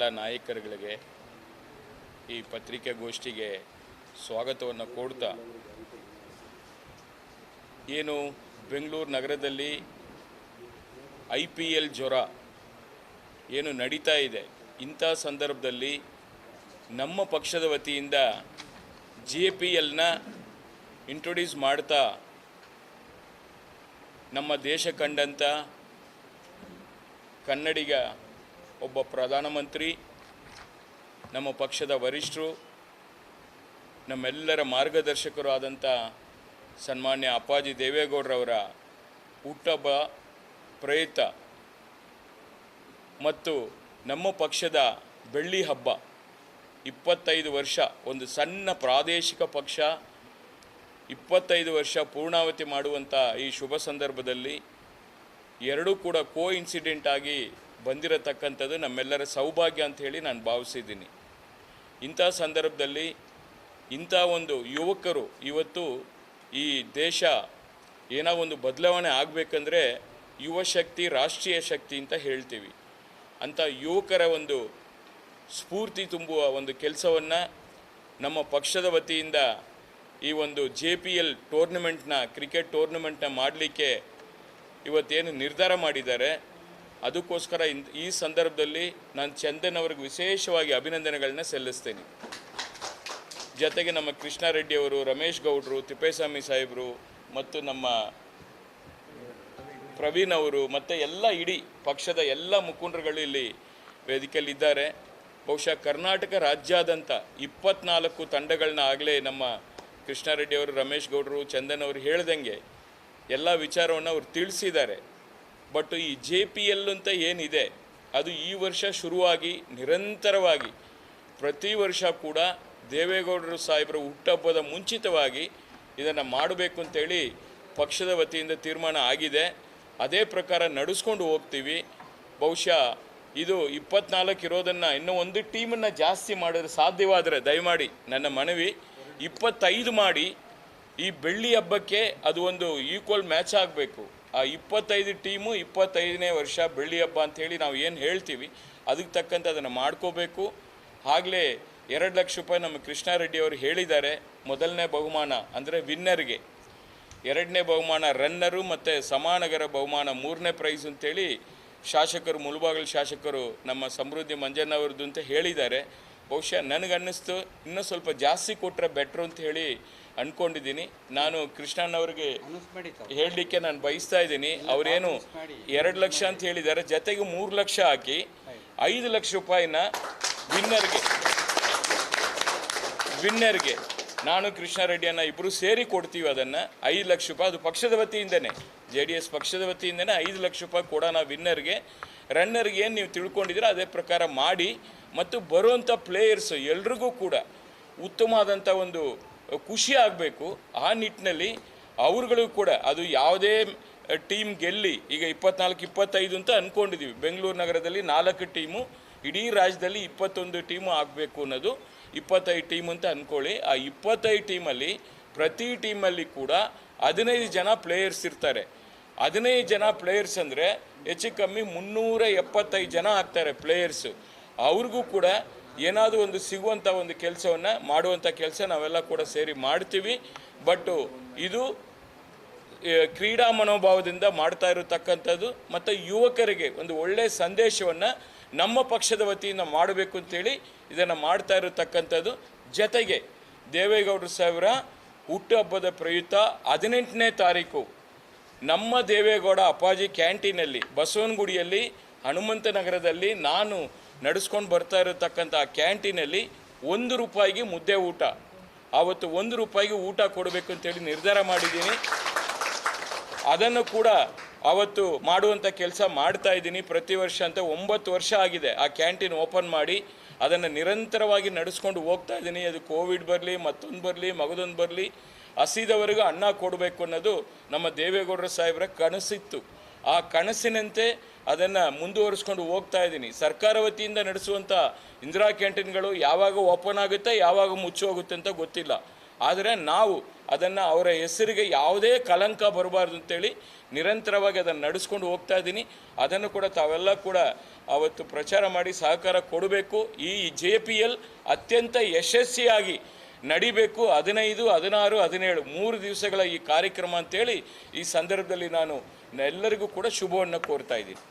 ಎಲ್ಲ ನಾಯಕರುಗಳಿಗೆ ಈ ಪತ್ರಿಕಾಗೋಷ್ಠಿಗೆ ಸ್ವಾಗತವನ್ನು ಕೋಡ್ತಾ, ಏನು ಬೆಂಗಳೂರು ನಗರದಲ್ಲಿ IPL ಜ್ವರ ಏನು ನಡೀತಾ ಇದೆ, ಇಂಥ ಸಂದರ್ಭದಲ್ಲಿ ನಮ್ಮ ಪಕ್ಷದ ವತಿಯಿಂದ JPLನ ಇಂಟ್ರೊಡ್ಯೂಸ್ ಮಾಡ್ತಾ ನಮ್ಮ ದೇಶ ಕಂಡಂಥ ಕನ್ನಡಿಗ ಒಬ್ಬ ಪ್ರಧಾನಮಂತ್ರಿ, ನಮ್ಮ ಪಕ್ಷದ ವರಿಷ್ಠರು, ನಮ್ಮೆಲ್ಲರ ಮಾರ್ಗದರ್ಶಕರು ಆದಂಥ ಸನ್ಮಾನ್ಯ ಅಪ್ಪಾಜಿ ದೇವೇಗೌಡರವರ ಹುಟ್ಟುಹಬ್ಬ ಪ್ರಯುಕ್ತ ಮತ್ತು ನಮ್ಮ ಪಕ್ಷದ ಬೆಳ್ಳಿ ಹಬ್ಬ 25 ವರ್ಷ, ಒಂದು ಸಣ್ಣ ಪ್ರಾದೇಶಿಕ ಪಕ್ಷ 25 ವರ್ಷ ಪೂರ್ಣಾವತಿ ಮಾಡುವಂಥ ಈ ಶುಭ ಸಂದರ್ಭದಲ್ಲಿ ಎರಡೂ ಕೂಡ ಇನ್ಸಿಡೆಂಟ್ ಆಗಿ ಬಂದಿರತಕ್ಕಂಥದ್ದು ನಮ್ಮೆಲ್ಲರ ಸೌಭಾಗ್ಯ ಅಂತ ಹೇಳಿ ನಾನು ಭಾವಿಸಿದ್ದೀನಿ. ಇಂಥ ಸಂದರ್ಭದಲ್ಲಿ ಇಂಥ ಒಂದು ಯುವಕರು ಇವತ್ತು ಈ ದೇಶ ಏನೋ ಒಂದು ಬದಲಾವಣೆ ಆಗಬೇಕಂದ್ರೆ ಯುವ ಶಕ್ತಿ ರಾಷ್ಟ್ರೀಯ ಶಕ್ತಿ ಅಂತ ಹೇಳ್ತೀವಿ. ಅಂಥ ಯುವಕರ ಒಂದು ಸ್ಫೂರ್ತಿ ತುಂಬುವ ಒಂದು ಕೆಲಸವನ್ನು ನಮ್ಮ ಪಕ್ಷದ ವತಿಯಿಂದ ಈ ಒಂದು JPL ಟೂರ್ನಮೆಂಟ್ನ ಕ್ರಿಕೆಟ್ ಟೂರ್ನಮೆಂಟ್ನ ಮಾಡಲಿಕ್ಕೆ ಇವತ್ತೇನು ನಿರ್ಧಾರ ಮಾಡಿದ್ದಾರೆ, ಅದಕ್ಕೋಸ್ಕರ ಈ ಸಂದರ್ಭದಲ್ಲಿ ನಾನು ಚಂದನ್ ಅವ್ರಿಗೆ ವಿಶೇಷವಾಗಿ ಅಭಿನಂದನೆಗಳನ್ನ ಸಲ್ಲಿಸ್ತೇನೆ. ಜೊತೆಗೆ ನಮ್ಮ ಕೃಷ್ಣಾರೆಡ್ಡಿ ಅವರು, ರಮೇಶ್ ಗೌಡರು, ತಿಪ್ಪೇಸ್ವಾಮಿ ಸಾಹೇಬರು ಮತ್ತು ನಮ್ಮ ಪ್ರವೀಣ್ ಅವರು ಮತ್ತು ಎಲ್ಲ ಇಡೀ ಪಕ್ಷದ ಎಲ್ಲ ಮುಖಂಡರುಗಳು ಇಲ್ಲಿ ವೇದಿಕೆಯಲ್ಲಿದ್ದಾರೆ. ಬಹುಶಃ ಕರ್ನಾಟಕ ರಾಜ್ಯಾದ್ಯಂತ 24 ತಂಡಗಳನ್ನ ಆಗಲೇ ನಮ್ಮ ಕೃಷ್ಣಾರೆಡ್ಡಿ ಅವರು, ರಮೇಶ್ ಗೌಡರು, ಚಂದನ್ ಅವರು ಹೇಳ್ದಂಗೆ ಎಲ್ಲ ವಿಚಾರವನ್ನು ಅವರು ತಿಳಿಸಿದ್ದಾರೆ. ಬಟ್ ಈ JPL ಅಂತ ಏನಿದೆ ಅದು ಈ ವರ್ಷ ಶುರುವಾಗಿ ನಿರಂತರವಾಗಿ ಪ್ರತಿ ವರ್ಷ ಕೂಡ ದೇವೇಗೌಡರು ಸಾಹೇಬರ ಹುಟ್ಟುಹಬ್ಬದ ಮುಂಚಿತವಾಗಿ ಇದನ್ನು ಮಾಡಬೇಕು ಅಂತೇಳಿ ಪಕ್ಷದ ವತಿಯಿಂದ ತೀರ್ಮಾನ ಆಗಿದೆ. ಅದೇ ಪ್ರಕಾರ ನಡೆಸ್ಕೊಂಡು ಹೋಗ್ತೀವಿ. ಬಹುಶಃ ಇದು 24 ಇರೋದನ್ನು ಇನ್ನೂ ಒಂದು ಟೀಮನ್ನು ಜಾಸ್ತಿ ಮಾಡಿದ್ರೆ ಸಾಧ್ಯವಾದರೆ ದಯಮಾಡಿ ನನ್ನ ಮನವಿ 25 ಮಾಡಿ ಈ ಬೆಳ್ಳಿ ಹಬ್ಬಕ್ಕೆ ಅದು ಒಂದು ಈಕ್ವಲ್ ಮ್ಯಾಚ್ ಆಗಬೇಕು. ಆ 25 ಟೀಮು 25ನೇ ವರ್ಷ ಬೆಳ್ಳಿ ಹಬ್ಬ ಅಂಥೇಳಿ ನಾವು ಏನು ಹೇಳ್ತೀವಿ ಅದಕ್ಕೆ ತಕ್ಕಂತೆ ಅದನ್ನು ಮಾಡ್ಕೋಬೇಕು. ಆಗಲೇ 2 ಲಕ್ಷ ರೂಪಾಯಿ ನಮ್ಮ ಕೃಷ್ಣಾರೆಡ್ಡಿ ಅವರು ಹೇಳಿದ್ದಾರೆ. ಮೊದಲನೇ ಬಹುಮಾನ ಅಂದರೆ ವಿನ್ನರ್ಗೆ, 2ನೇ ಬಹುಮಾನ ರನ್ನರು ಮತ್ತು ಸಮಾನಗರ ಬಹುಮಾನ 3ನೇ ಪ್ರೈಸ್ ಅಂತೇಳಿ ಶಾಸಕರು, ಮುಳಬಾಗಿಲು ಶಾಸಕರು ನಮ್ಮ ಸಮೃದ್ಧಿ ಮಂಜಣ್ಣವ್ರದ್ದು ಅಂತ ಹೇಳಿದ್ದಾರೆ. ಬಹುಶಃ ನನಗನ್ನಿಸ್ತು ಇನ್ನೂ ಸ್ವಲ್ಪ ಜಾಸ್ತಿ ಕೊಟ್ಟರೆ ಬೆಟ್ರು ಅಂತ ಹೇಳಿ ಅಂದ್ಕೊಂಡಿದ್ದೀನಿ. ನಾನು ಕೃಷ್ಣಣ್ಣವ್ರಿಗೆ ಹೇಳಲಿಕ್ಕೆ ನಾನು ಬಯಸ್ತಾ ಇದ್ದೀನಿ. ಅವರೇನು 2 ಲಕ್ಷ ಅಂತ ಹೇಳಿದ್ದಾರೆ, ಜೊತೆಗೆ 3 ಲಕ್ಷ ಹಾಕಿ 5 ಲಕ್ಷ ರೂಪಾಯಿನ ವಿನ್ನರ್ಗೆ ನಾನು ಕೃಷ್ಣಾರೆಡ್ಡಿಯನ್ನು ಇಬ್ಬರು ಸೇರಿ ಕೊಡ್ತೀವಿ. ಅದನ್ನು 5 ಲಕ್ಷ ರೂಪಾಯಿ, ಅದು ಪಕ್ಷದ ವತಿಯಿಂದನೇ, JDS ಪಕ್ಷದ ವತಿಯಿಂದನೇ 5 ಲಕ್ಷ ರೂಪಾಯಿ ಕೊಡೋಣ ವಿನ್ನರ್ಗೆ. ರನ್ನರ್ಗೆ ಏನು ನೀವು ತಿಳ್ಕೊಂಡಿದ್ದೀರ ಅದೇ ಪ್ರಕಾರ ಮಾಡಿ. ಮತ್ತು ಬರುವಂಥ ಪ್ಲೇಯರ್ಸು ಎಲ್ರಿಗೂ ಕೂಡ ಉತ್ತಮವಾದಂಥ ಒಂದು ಖುಷಿ ಆಗಬೇಕು. ಆ ನಿಟ್ಟಿನಲ್ಲಿ ಅವ್ರುಗಳಿಗೂ ಕೂಡ ಅದು ಯಾವುದೇ ಟೀಮ್ ಗೆಲ್ಲಿ, ಈಗ 24-25 ಅಂತ ಅಂದ್ಕೊಂಡಿದ್ದೀವಿ. ಬೆಂಗಳೂರು ನಗರದಲ್ಲಿ 4 ಟೀಮು, ಇಡೀ ರಾಜ್ಯದಲ್ಲಿ 21 ಟೀಮು ಆಗಬೇಕು ಅನ್ನೋದು 25 ಟೀಮ್ ಅಂತ ಅಂದ್ಕೊಳ್ಳಿ. ಆ 25 ಟೀಮಲ್ಲಿ ಪ್ರತಿ ಟೀಮಲ್ಲಿ ಕೂಡ 15 ಜನ ಪ್ಲೇಯರ್ಸ್ ಇರ್ತಾರೆ. 15 ಜನ ಪ್ಲೇಯರ್ಸ್ ಅಂದರೆ ಹೆಚ್ಚು ಕಮ್ಮಿ 375 ಜನ ಆಗ್ತಾರೆ ಪ್ಲೇಯರ್ಸು. ಅವ್ರಿಗೂ ಕೂಡ ಏನಾದರೂ ಒಂದು ಸಿಗುವಂಥ ಒಂದು ಕೆಲಸವನ್ನು ಮಾಡುವಂಥ ಕೆಲಸ ನಾವೆಲ್ಲ ಕೂಡ ಸೇರಿ ಮಾಡ್ತೀವಿ. ಬಟ್ಟು ಇದು ಕ್ರೀಡಾ ಮನೋಭಾವದಿಂದ ಮಾಡ್ತಾ ಇರತಕ್ಕಂಥದ್ದು ಮತ್ತು ಯುವಕರಿಗೆ ಒಂದು ಒಳ್ಳೆಯ ಸಂದೇಶವನ್ನು ನಮ್ಮ ಪಕ್ಷದ ವತಿಯಿಂದ ಮಾಡಬೇಕು ಅಂತೇಳಿ ಇದನ್ನು ಮಾಡ್ತಾ ಇರತಕ್ಕಂಥದ್ದು. ಜೊತೆಗೆ ದೇವೇಗೌಡರು ಸಾಹೇಬರ ಹುಟ್ಟುಹಬ್ಬದ ಪ್ರಯುಕ್ತ 18ನೇ ತಾರೀಕು ನಮ್ಮ ದೇವೇಗೌಡ ಅಪ್ಪಾಜಿ ಕ್ಯಾಂಟೀನಲ್ಲಿ ಬಸವನಗುಡಿಯಲ್ಲಿ ಹನುಮಂತನಗರದಲ್ಲಿ ನಾನು ನಡೆಸ್ಕೊಂಡು ಬರ್ತಾ ಇರತಕ್ಕಂಥ ಕ್ಯಾಂಟೀನಲ್ಲಿ 1 ರೂಪಾಯಿಗೆ ಮುದ್ದೆ ಊಟ, ಆವತ್ತು 1 ರೂಪಾಯಿಗೆ ಊಟ ಕೊಡಬೇಕು ಅಂತೇಳಿ ನಿರ್ಧಾರ ಮಾಡಿದ್ದೀನಿ. ಅದನ್ನು ಕೂಡ ಆವತ್ತು ಮಾಡುವಂಥ ಕೆಲಸ ಮಾಡ್ತಾ ಇದ್ದೀನಿ. ಪ್ರತಿ ವರ್ಷ ಅಂತ 9 ವರ್ಷ ಆಗಿದೆ ಆ ಕ್ಯಾಂಟೀನ್ ಓಪನ್ ಮಾಡಿ. ಅದನ್ನು ನಿರಂತರವಾಗಿ ನಡೆಸ್ಕೊಂಡು ಹೋಗ್ತಾ ಇದ್ದೀನಿ. ಅದು ಕೋವಿಡ್ ಬರಲಿ, ಮತ್ತೊಂದು ಬರಲಿ, ಮಗದೊಂದು ಬರಲಿ, ಹಸಿದವರೆಗೂ ಅನ್ನ ಕೊಡಬೇಕು ಅನ್ನೋದು ನಮ್ಮ ದೇವೇಗೌಡರ ಸಾಹೇಬರ ಕನಸಿತ್ತು. ಆ ಕನಸಿನಂತೆ ಅದನ್ನು ಮುಂದುವರಿಸ್ಕೊಂಡು ಹೋಗ್ತಾ ಇದ್ದೀನಿ. ಸರ್ಕಾರ ವತಿಯಿಂದ ನಡೆಸುವಂಥ ಇಂದಿರಾ ಕ್ಯಾಂಟೀನ್ಗಳು ಯಾವಾಗ ಓಪನ್ ಆಗುತ್ತೆ, ಯಾವಾಗ ಮುಚ್ಚೋಗುತ್ತೆ ಅಂತ ಗೊತ್ತಿಲ್ಲ. ಆದರೆ ನಾವು ಅದನ್ನು ಅವರ ಹೆಸರಿಗೆ ಯಾವುದೇ ಕಳಂಕ ಬರಬಾರ್ದು ಅಂತೇಳಿ ನಿರಂತರವಾಗಿ ಅದನ್ನು ನಡೆಸ್ಕೊಂಡು ಹೋಗ್ತಾ ಇದ್ದೀನಿ. ಅದನ್ನು ಕೂಡ ತಾವೆಲ್ಲ ಕೂಡ ಅವತ್ತು ಪ್ರಚಾರ ಮಾಡಿ ಸಹಕಾರ ಕೊಡಬೇಕು. ಈ JPL ಅತ್ಯಂತ ಯಶಸ್ವಿಯಾಗಿ ನಡಿಬೇಕು. 15, 16, 17 3 ದಿವಸಗಳ ಈ ಕಾರ್ಯಕ್ರಮ ಅಂತೇಳಿ ಈ ಸಂದರ್ಭದಲ್ಲಿ ನಾನು ಎಲ್ಲರಿಗೂ ಕೂಡ ಶುಭವನ್ನು ಕೋರ್ತಾ ಇದ್ದೀನಿ.